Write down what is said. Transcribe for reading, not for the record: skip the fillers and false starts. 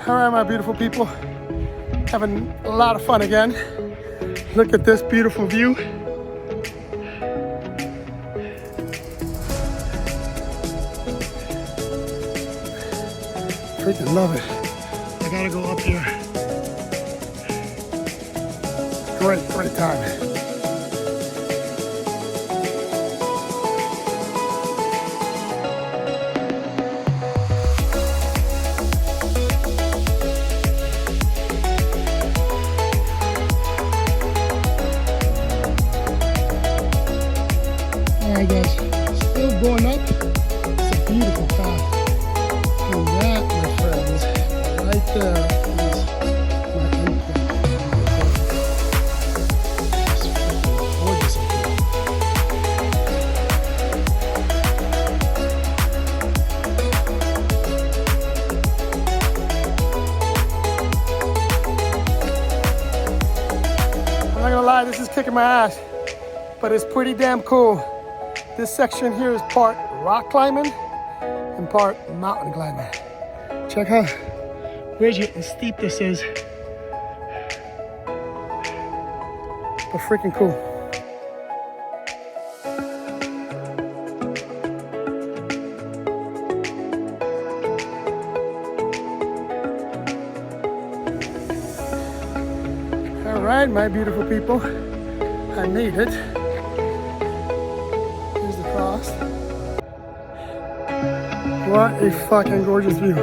All right, my beautiful people. Having a lot of fun again. Look at this beautiful view. Freaking love it. I gotta go up here. Great time. Alright guys, still going up. It's a beautiful path. And that, my friends, right there is my endpoint. It's freaking gorgeous up here. I'm not gonna lie, this is kicking my ass, but it's pretty damn cool. This section here is part rock climbing and part mountain climbing. Check how rigid and steep this is. But freaking cool. All right, my beautiful people, I made it. What a fucking gorgeous view.